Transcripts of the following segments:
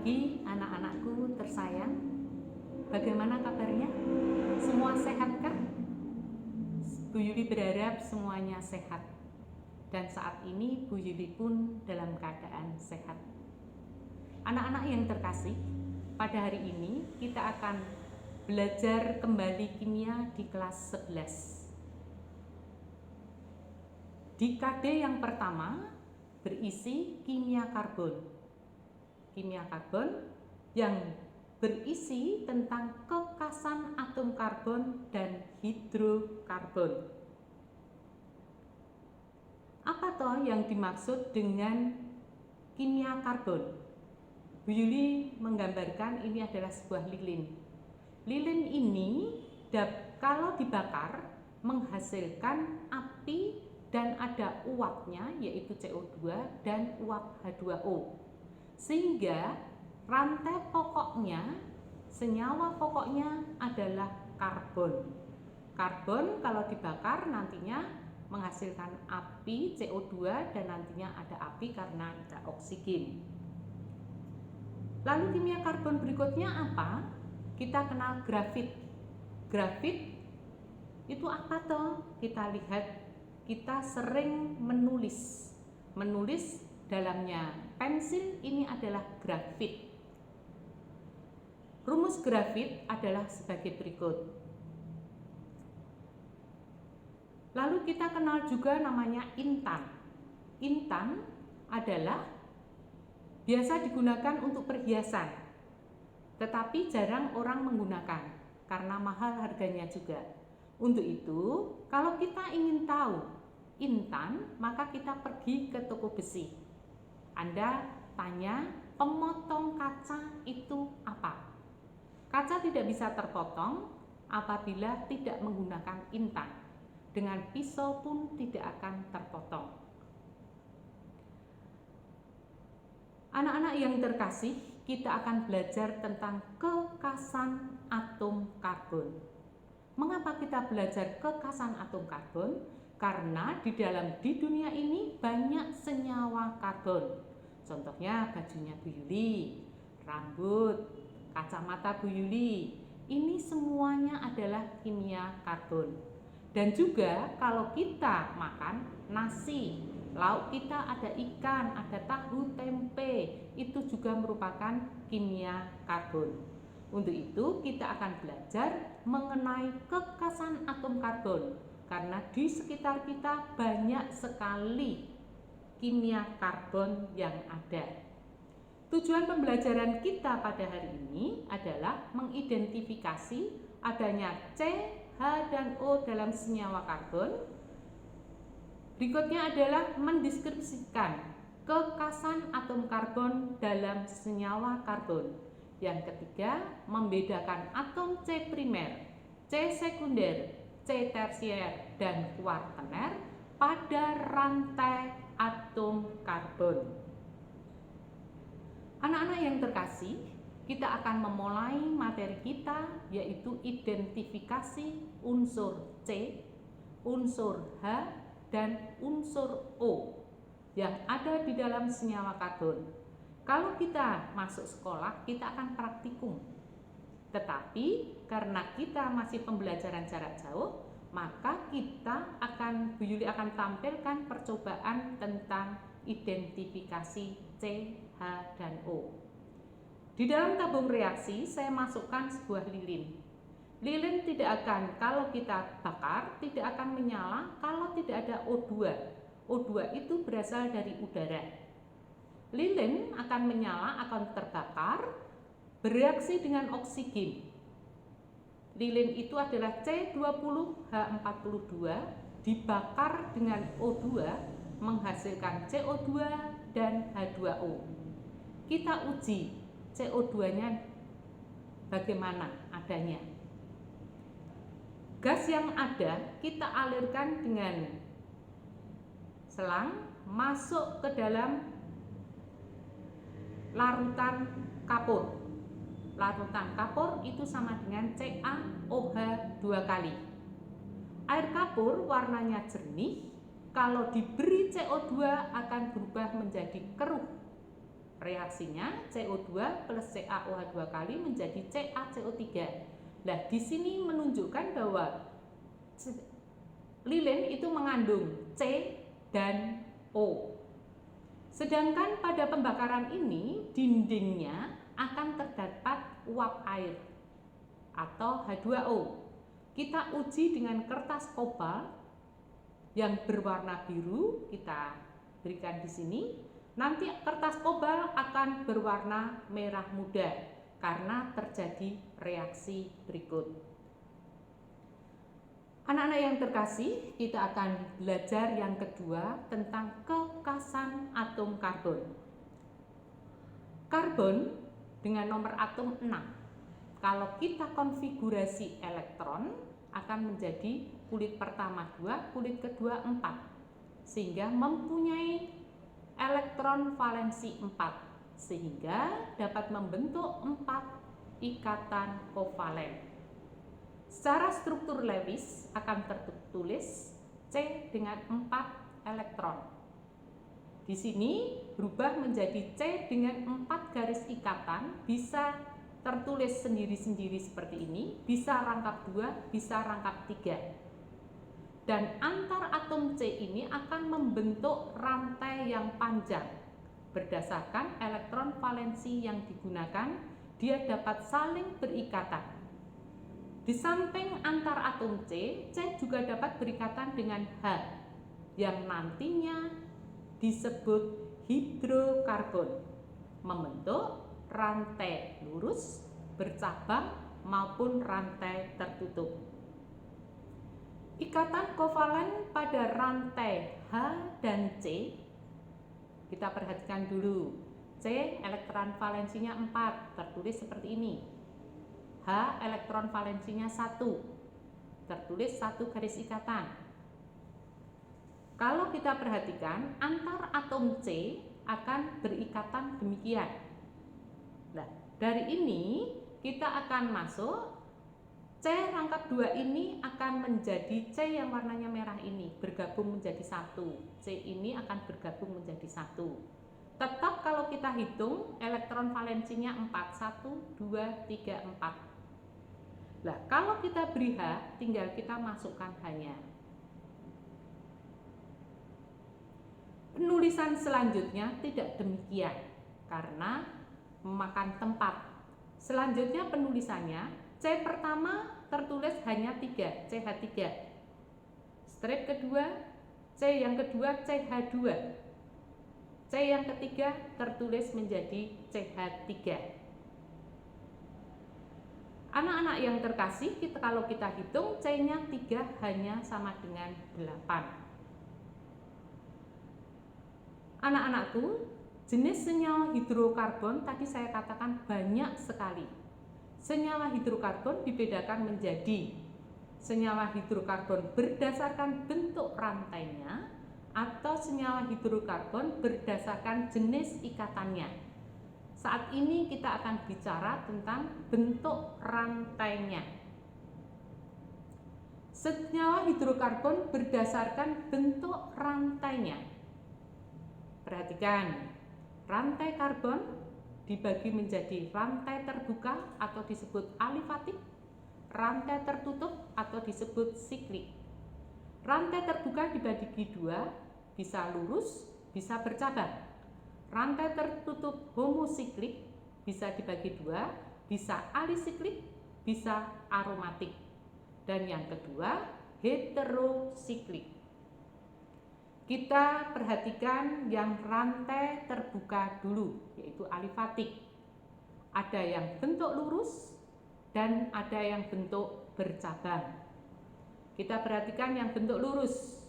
pagi anak-anakku tersayang. Bagaimana kabarnya? Semua sehatkah? Bu Yuli berharap semuanya sehat. Dan saat ini Bu Yuli pun dalam keadaan sehat. Anak-anak yang terkasih, pada hari ini kita akan belajar kembali kimia di kelas 11. Di KD yang pertama berisi kimia karbon. Kimia karbon yang berisi tentang kekasan atom karbon dan hidrokarbon. Apa toh yang dimaksud dengan kimia karbon? Bu Yuli menggambarkan ini adalah sebuah lilin. Lilin ini kalau dibakar menghasilkan api dan ada uapnya, yaitu CO2 dan uap H2O. Sehingga rantai pokoknya, senyawa pokoknya adalah karbon. Karbon kalau dibakar nantinya menghasilkan api CO2 dan nantinya ada api karena ada oksigen. Lalu kimia karbon berikutnya apa? Kita kenal grafit. Grafit itu apa toh? Kita lihat, kita sering menulis dalamnya pensil, ini adalah grafit. Rumus grafit adalah sebagai berikut. Lalu kita kenal juga namanya intan. Intan adalah biasa digunakan untuk perhiasan, tetapi jarang orang menggunakan karena mahal harganya juga. Untuk itu, kalau kita ingin tahu intan, maka kita pergi ke toko besi. Anda tanya, pemotong kaca itu apa? Kaca tidak bisa terpotong apabila tidak menggunakan intan. Dengan pisau pun tidak akan terpotong. Anak-anak yang terkasih, kita akan belajar tentang kekasan atom karbon. Mengapa kita belajar kekasan atom karbon? Karena di dunia ini banyak senyawa karbon. Contohnya bajunya Bu Yuli, rambut, kacamata Bu Yuli. Ini semuanya adalah kimia karbon. Dan juga kalau kita makan nasi, lauk kita ada ikan, ada tahu, tempe, itu juga merupakan kimia karbon. Untuk itu kita akan belajar mengenai kekasan atom karbon, karena di sekitar kita banyak sekali kimia karbon yang ada. Tujuan pembelajaran kita pada hari ini adalah mengidentifikasi adanya C, H, dan O dalam senyawa karbon. Berikutnya adalah mendeskripsikan kekasan atom karbon dalam senyawa karbon. Yang ketiga, membedakan atom C primer, C sekunder, C tersier, dan kuartener pada rantai atom karbon. Anak-anak yang terkasih, kita akan memulai materi kita, yaitu identifikasi unsur C, unsur H, dan unsur O yang ada di dalam senyawa karbon. Kalau kita masuk sekolah, kita akan praktikum. Tetapi karena kita masih pembelajaran jarak jauh, maka Bu Yuli akan tampilkan percobaan tentang identifikasi C, H, dan O. Di dalam tabung reaksi saya masukkan sebuah lilin. Lilin kalau kita bakar, tidak akan menyala kalau tidak ada O2. O2 itu berasal dari udara. Lilin akan menyala, akan terbakar, bereaksi dengan oksigen. Lilin itu adalah C20H42 dibakar dengan O2 menghasilkan CO2 dan H2O. Kita uji CO2-nya bagaimana adanya. Gas yang ada kita alirkan dengan selang masuk ke dalam larutan kapur. Larutan kapur itu sama dengan CaOH 2 kali. Air kapur warnanya jernih, kalau diberi CO2 akan berubah menjadi keruh. Reaksinya CO2 plus CaOH 2 kali menjadi CaCO3. Nah, di sini menunjukkan bahwa lilin itu mengandung C dan O. Sedangkan pada pembakaran ini dindingnya akan terdapat uap air atau H2O. Kita uji dengan kertas kobalt yang berwarna biru, kita berikan di sini. Nanti kertas kobalt akan berwarna merah muda karena terjadi reaksi berikut. Anak-anak yang terkasih, kita akan belajar yang kedua tentang kekasan atom karbon. Karbon dengan nomor atom 6. Kalau kita konfigurasi elektron akan menjadi kulit pertama 2, kulit kedua 4. Sehingga mempunyai elektron valensi 4, sehingga dapat membentuk 4 ikatan kovalen. Secara struktur Lewis akan tertulis C dengan 4 elektron. Di sini berubah menjadi C dengan 4 garis ikatan, bisa tertulis sendiri-sendiri seperti ini, bisa rangkap 2, bisa rangkap 3. Dan antar atom C ini akan membentuk rantai yang panjang. Berdasarkan elektron valensi yang digunakan, dia dapat saling berikatan. Di samping antar atom C juga dapat berikatan dengan H, yang nantinya disebut hidrokarbon, membentuk rantai lurus, bercabang, maupun rantai tertutup. Ikatan kovalen pada rantai H dan C, kita perhatikan dulu. C elektron valensinya 4, tertulis seperti ini. H elektron valensinya 1, tertulis 1 garis ikatan. Kalau kita perhatikan, antar atom C akan berikatan demikian. Nah, dari ini kita akan masuk C rangkap 2 ini akan menjadi C yang warnanya merah ini, bergabung menjadi 1. C ini akan bergabung menjadi 1. Tetap kalau kita hitung elektron valensinya 4, 1, 2, 3, 4. Nah, kalau kita beri H, tinggal kita masukkan H-nya. Penulisan selanjutnya tidak demikian karena memakan tempat. Selanjutnya penulisannya C pertama tertulis hanya 3, CH3. Strip kedua, C yang kedua CH2. C yang ketiga tertulis menjadi CH3. Anak-anak yang terkasih, kalau kita hitung C-nya 3 hanya sama dengan 8. Anak-anakku, jenis senyawa hidrokarbon tadi saya katakan banyak sekali. Senyawa hidrokarbon dibedakan menjadi senyawa hidrokarbon berdasarkan bentuk rantainya atau senyawa hidrokarbon berdasarkan jenis ikatannya. Saat ini kita akan bicara tentang bentuk rantainya. Senyawa hidrokarbon berdasarkan bentuk rantainya. Perhatikan, rantai karbon dibagi menjadi rantai terbuka atau disebut alifatik, rantai tertutup atau disebut siklik. Rantai terbuka dibagi 2, bisa lurus, bisa bercabang. Rantai tertutup homosiklik bisa dibagi 2, bisa alisiklik, bisa aromatik. Dan yang kedua, heterosiklik. Kita perhatikan yang rantai terbuka dulu, yaitu alifatik. Ada yang bentuk lurus dan ada yang bentuk bercabang. Kita perhatikan yang bentuk lurus.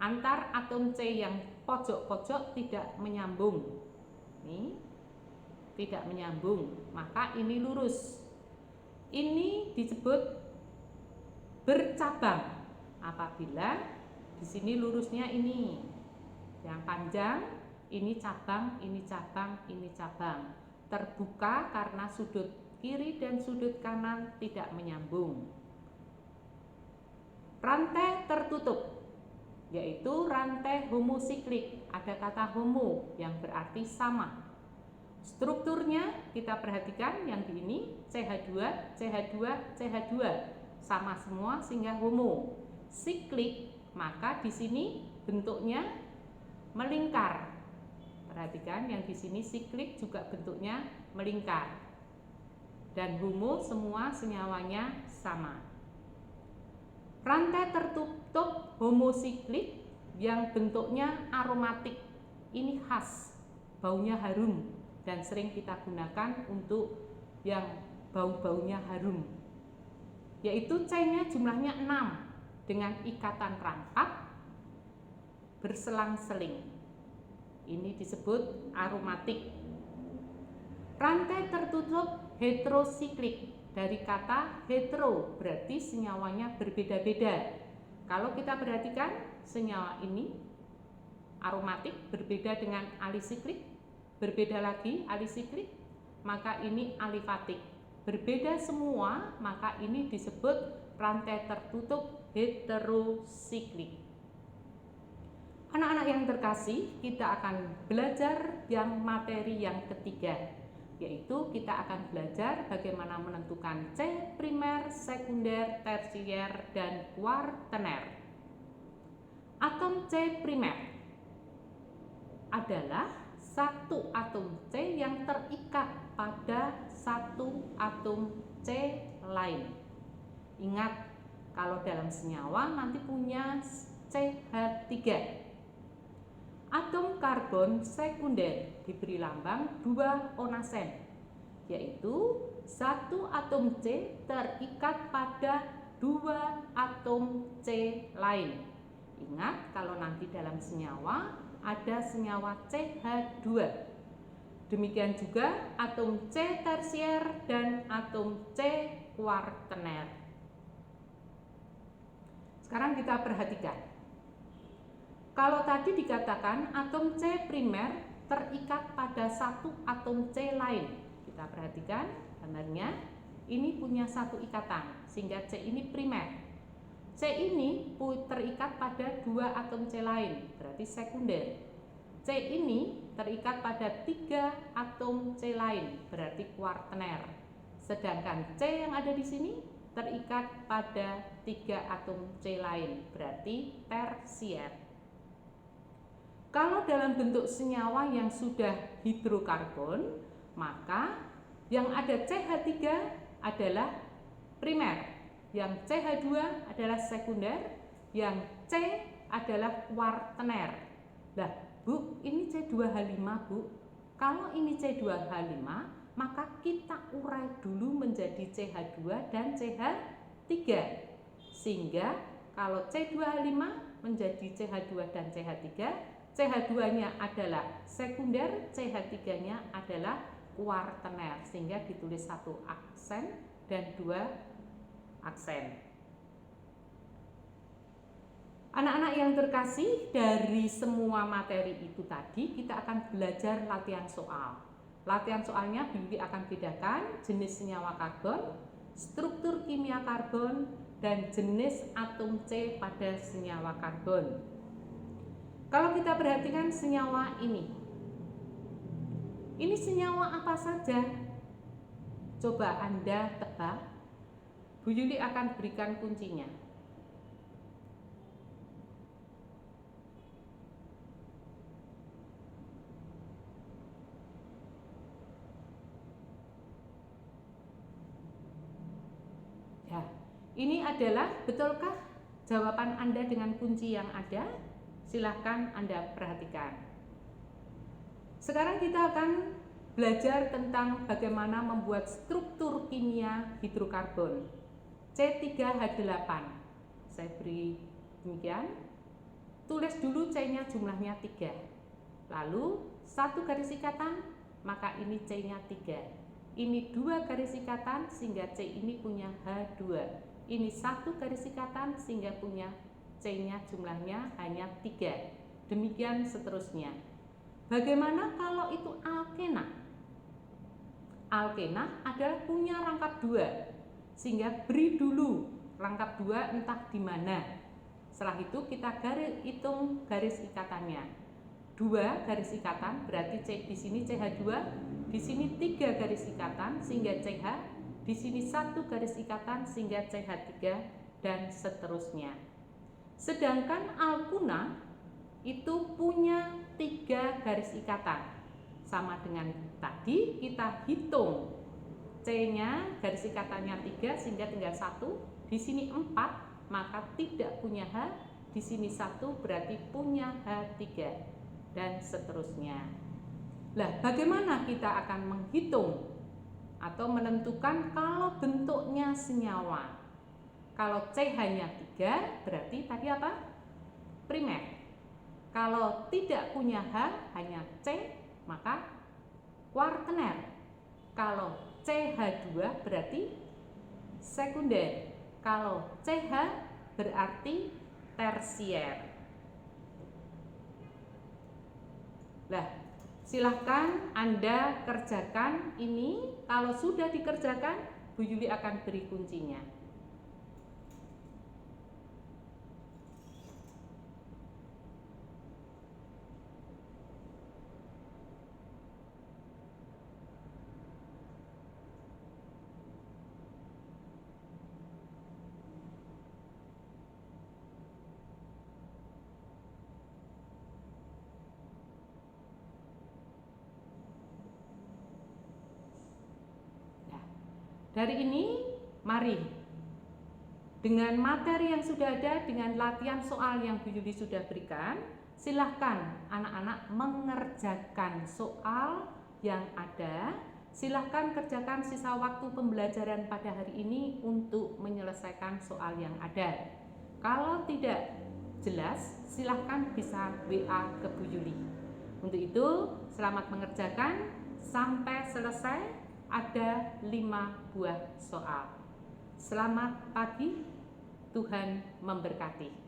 Antar atom C yang pojok-pojok tidak menyambung. Ini tidak menyambung, maka ini lurus. Ini disebut bercabang apabila di sini lurusnya ini yang panjang, ini cabang, ini cabang, ini cabang. Terbuka karena sudut kiri dan sudut kanan tidak menyambung. Rantai tertutup, yaitu rantai homosiklik. Ada kata homo yang berarti sama. Strukturnya kita perhatikan yang di ini CH2, CH2, CH2 sama semua sehingga homo. Siklik, maka di sini bentuknya melingkar. Perhatikan yang di sini siklik juga bentuknya melingkar. Dan homo semua senyawanya sama. Rantai tertutup homosiklik yang bentuknya aromatik. Ini khas, baunya harum dan sering kita gunakan untuk yang bau-baunya harum. Yaitu C-nya jumlahnya 6 dengan ikatan rangkap berselang-seling. Ini disebut aromatik. Rantai tertutup heterosiklik, dari kata hetero berarti senyawanya berbeda-beda. Kalau kita perhatikan senyawa ini aromatik berbeda dengan alisiklik, berbeda lagi alisiklik, maka ini alifatik. Berbeda semua, maka ini disebut rantai tertutup heterosiklik. Anak-anak yang terkasih, kita akan belajar yang materi yang ketiga, yaitu kita akan belajar bagaimana menentukan C primer, sekunder, tersier, dan kuartener. Atom C primer adalah satu atom C yang terikat pada satu atom C lain. Ingat, kalau dalam senyawa nanti punya CH3. Atom karbon sekunder diberi lambang 2 onasen, yaitu satu atom C terikat pada 2 atom C lain. Ingat, kalau nanti dalam senyawa ada senyawa CH2. Demikian juga atom C tersier dan atom C kuartener. Sekarang kita perhatikan. Kalau tadi dikatakan atom C primer terikat pada satu atom C lain. Kita perhatikan gambarnya, ini punya satu ikatan sehingga C ini primer. C ini terikat pada 2 atom C lain, berarti sekunder. C ini terikat pada 3 atom C lain, berarti kuartener. Sedangkan C yang ada di sini terikat pada 3 atom C lain, berarti tersier. Kalau dalam bentuk senyawa yang sudah hidrokarbon, maka yang ada CH3 adalah primer, yang CH2 adalah sekunder, yang C adalah kuartener. Nah, Bu, ini C2H5, Bu. Kalau ini C2H5, maka kita urai dulu menjadi CH2 dan CH3. Sehingga kalau C2H5 menjadi CH2 dan CH3, CH2-nya adalah sekunder, CH3-nya adalah kuartener, sehingga ditulis 1 aksen dan 2 aksen. Anak-anak yang terkasih, dari semua materi itu tadi kita akan belajar latihan soal. Latihan soalnya Bibi akan bedakan jenis senyawa karbon, struktur kimia karbon, dan jenis atom C pada senyawa karbon. Kalau kita perhatikan senyawa ini senyawa apa saja? Coba Anda tebak. Bu Yuli akan berikan kuncinya. Ya, ini adalah, betulkah jawaban Anda dengan kunci yang ada? Silahkan Anda perhatikan. Sekarang kita akan belajar tentang bagaimana membuat struktur kimia hidrokarbon C3H8. Saya beri demikian. Tulis dulu C-nya jumlahnya 3. Lalu 1 garis ikatan, maka ini C-nya 3. Ini 2 garis ikatan sehingga C ini punya H2. Ini 1 garis ikatan sehingga punya C-nya jumlahnya hanya 3. Demikian seterusnya. Bagaimana kalau itu alkena? Alkena adalah punya rangkap 2, sehingga beri dulu rangkap 2 entah di mana. Setelah itu kita hitung garis ikatannya. 2 garis ikatan berarti di sini CH2, di sini 3 garis ikatan sehingga CH, di sini 1 garis ikatan sehingga CH3 dan seterusnya. Sedangkan alkuna itu punya 3 garis ikatan. Sama dengan tadi kita hitung C-nya garis ikatannya 3 sehingga tinggal 1, di sini 4 maka tidak punya H, di sini 1 berarti punya H3 dan seterusnya. Lah, bagaimana kita akan menghitung atau menentukan kalau bentuknya senyawa? Kalau CH-nya 3 berarti tadi apa? Primer. Kalau tidak punya H, hanya C, maka kuartener. Kalau CH2 berarti sekunder. Kalau CH berarti tersier. Nah, silahkan Anda kerjakan ini. Kalau sudah dikerjakan, Bu Yuli akan beri kuncinya. Dari ini, mari dengan materi yang sudah ada, dengan latihan soal yang Bu Yuli sudah berikan, silahkan anak-anak mengerjakan soal yang ada. Silahkan kerjakan sisa waktu pembelajaran pada hari ini untuk menyelesaikan soal yang ada. Kalau tidak jelas, silahkan bisa WA ke Bu Yuli. Untuk itu, selamat mengerjakan sampai selesai. Ada 5 buah soal. Selamat pagi, Tuhan memberkati.